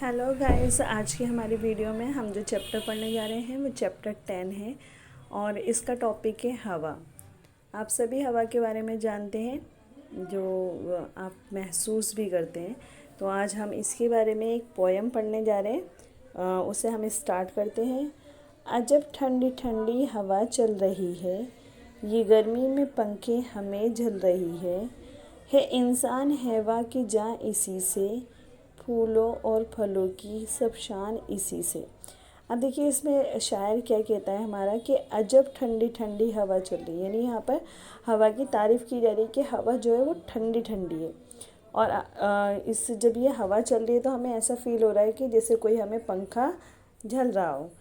Hello guys, आज की हमारी वीडियो में हम जो चैप्टर पढ़ने जा रहे हैं वो चैप्टर 10 है और इसका टॉपिक है हवा। आप सभी हवा के बारे में जानते हैं, जो आप महसूस भी करते हैं। तो आज हम इसके बारे में एक पोयम पढ़ने जा रहे हैं। उसे हम स्टार्ट करते हैं। अजब ठंडी ठंडी हवा चल रही है, ये गर्मी में पंखे हमें झल रही है इंसान हैवा की जान इसी से, फूलों और फलों की सब शान इसी से। अब देखिए इसमें शायर क्या कहता है हमारा कि अजब ठंडी ठंडी हवा चल रही है, यानी यहाँ पर हवा की तारीफ़ की जा रही है कि हवा जो है वो ठंडी ठंडी है। और इस जब ये हवा चल रही है तो हमें ऐसा फील हो रहा है कि जैसे कोई हमें पंखा झल रहा हो।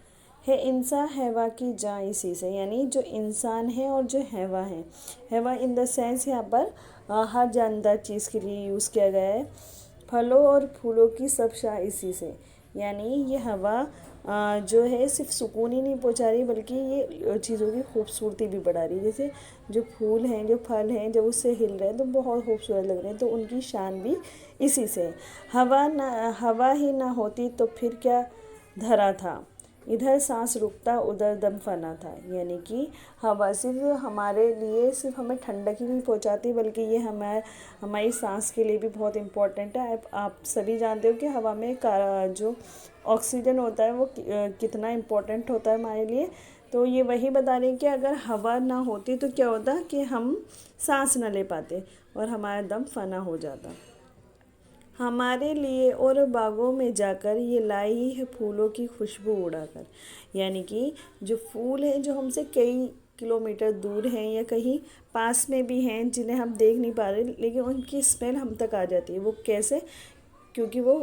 है इंसान हैवा की जान इसी से, यानी जो इंसान है और जो हैवा है, हैवा इन द सेंस यहाँ पर हर जानदार चीज़ के लिए यूज़ किया गया है। फलों और फूलों की सब शाह इसी से, यानी ये हवा जो है सिर्फ सुकून ही नहीं पहुंचा रही बल्कि ये चीज़ों की खूबसूरती भी बढ़ा रही है। जैसे जो फूल हैं, जो फल हैं, जब उससे हिल रहे हैं तो बहुत खूबसूरत लग रहे हैं, तो उनकी शान भी इसी से। हवा ही ना होती तो फिर क्या धरा था, इधर सांस रुकता उधर दम फना था। यानी कि हवा सिर्फ हमारे लिए सिर्फ हमें ठंडक ही नहीं पहुंचाती बल्कि ये हमारी सांस के लिए भी बहुत इम्पोर्टेंट है। आप सभी जानते हो कि हवा में जो ऑक्सीजन होता है वो कितना इम्पोर्टेंट होता है हमारे लिए। तो ये वही बता रहे हैं कि अगर हवा ना होती तो क्या होता कि हम सांस ना ले पाते और हमारा दम फना हो जाता। हमारे लिए और बागों में जाकर ये लाई है फूलों की खुशबू उड़ाकर। यानी कि जो फूल हैं जो हमसे कई किलोमीटर दूर हैं या कहीं पास में भी हैं जिन्हें हम देख नहीं पा रहे, लेकिन उनकी स्मेल हम तक आ जाती है। वो कैसे? क्योंकि वो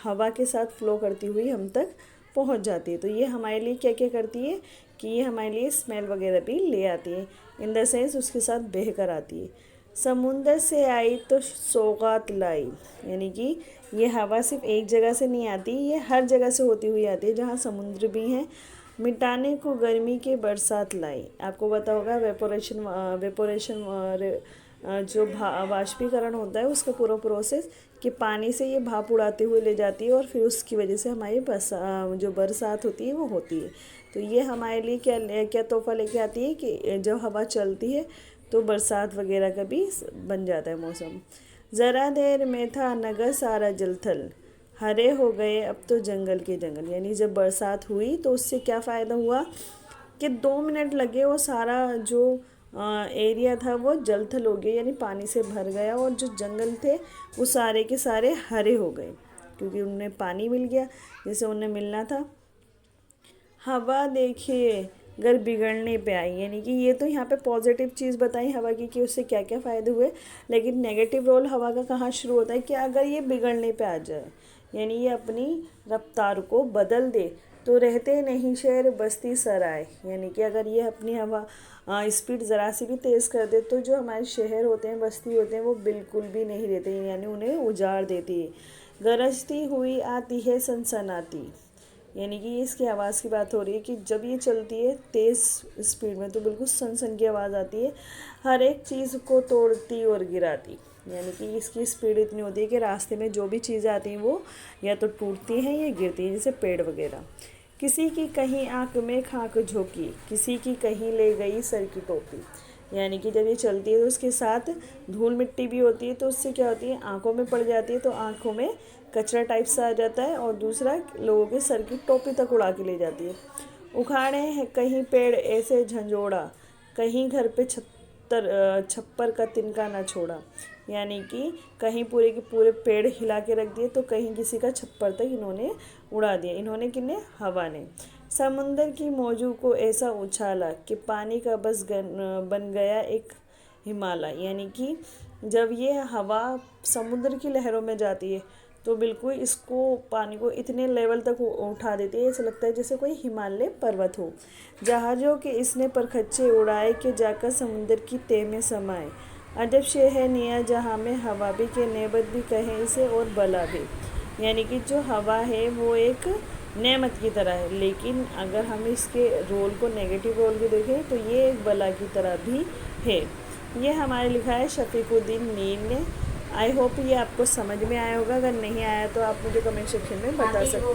हवा के साथ फ्लो करती हुई हम तक पहुंच जाती है। तो ये हमारे लिए क्या क्या करती है कि ये हमारे लिए स्मेल वगैरह भी ले आती है, इन द सेंस उसके साथ बह कर आती है। समुंदर से आई तो सौगात लाई, यानी कि ये हवा सिर्फ एक जगह से नहीं आती, ये हर जगह से होती हुई आती है जहाँ समुद्र भी हैं। मिटाने को गर्मी के बरसात लाई। आपको पता होगा वेपोरेशन जो वाष्पीकरण होता है उसका पूरा प्रोसेस कि पानी से ये भाप उड़ाते हुए ले जाती है और फिर उसकी वजह से हमारी जो बरसात होती है वो होती है। तो ये हमारे लिए क्या तोहफा लेके आती है कि जब हवा चलती है तो बरसात वगैरह का भी बन जाता है मौसम। ज़रा देर में था नगर सारा जलथल, हरे हो गए अब तो जंगल के जंगल। यानी जब बरसात हुई तो उससे क्या फ़ायदा हुआ कि 2 मिनट लगे वो सारा जो एरिया था वो जलथल हो गया, यानी पानी से भर गया और जो जंगल थे वो सारे के सारे हरे हो गए क्योंकि उन्हें पानी मिल गया जैसे उन्हें मिलना था। हवा देखिए अगर बिगड़ने पे आई, यानी कि ये तो यहाँ पे पॉजिटिव चीज़ बताई हवा की कि उससे क्या क्या फ़ायदे हुए, लेकिन नेगेटिव रोल हवा का कहाँ शुरू होता है कि अगर ये बिगड़ने पे आ जाए, यानी ये अपनी रफ्तार को बदल दे तो रहते नहीं शहर बस्ती सराय। यानी कि अगर ये अपनी हवा स्पीड ज़रा सी भी तेज़ कर दे तो जो हमारे शहर होते हैं, बस्ती होते हैं, वो बिल्कुल भी नहीं रहते, यानी उन्हें उजाड़ देती है। गरजती हुई आती है सनसनाती, यानी कि इसकी आवाज़ की बात हो रही है कि जब ये चलती है तेज़ स्पीड में तो बिल्कुल सन की आवाज़ आती है, हर एक चीज़ को तोड़ती और गिराती। यानी कि इसकी स्पीड इतनी होती है कि रास्ते में जो भी चीज़ें आती हैं वो या तो टूटती हैं या गिरती हैं, जैसे पेड़ वगैरह। किसी की कहीं आँख में खाक झोंकी, किसी की कहीं ले गई सर की टोपी। यानी कि जब ये चलती है तो उसके साथ धूल मिट्टी भी होती है, तो उससे क्या होती है आँखों में पड़ जाती है, तो आँखों में कचरा टाइप सा आ जाता है और दूसरा लोगों के सर की टोपी तक उड़ा के ले जाती है। उखाड़े हैं कहीं पेड़ ऐसे झंझोड़ा, कहीं घर पे छप्पर का तिनका ना छोड़ा। यानी कि कहीं पूरे के पूरे पेड़ हिला के रख दिए तो कहीं किसी का छप्पर तक इन्होंने उड़ा दिया। इन्होंने किन्ने? हवा ने। समुंदर की मौजों को ऐसा उछाला कि पानी का बस बन गया एक हिमालय। यानी कि जब ये हवा समुद्र की लहरों में जाती है तो बिल्कुल इसको पानी को इतने लेवल तक उठा देती है, ऐसा लगता है जैसे कोई हिमालय पर्वत हो। जहाज़ों के इसने परखच्चे उड़ाए कि जाकर समुद्र की तह में समाए। अजब शे है निया जहाँ में हवा भी के नेमत भी कहें इसे और बला भी। यानी कि जो हवा है वो एक नेमत की तरह है, लेकिन अगर हम इसके रोल को नेगेटिव रोल भी देखें तो ये एक बला की तरह भी है। ये हमारे लिखा है शफीकुद्दीन मीर ने। आई होप ये आपको समझ में आया होगा। अगर नहीं आया तो आप मुझे कमेंट सेक्शन में बता सकते हैं।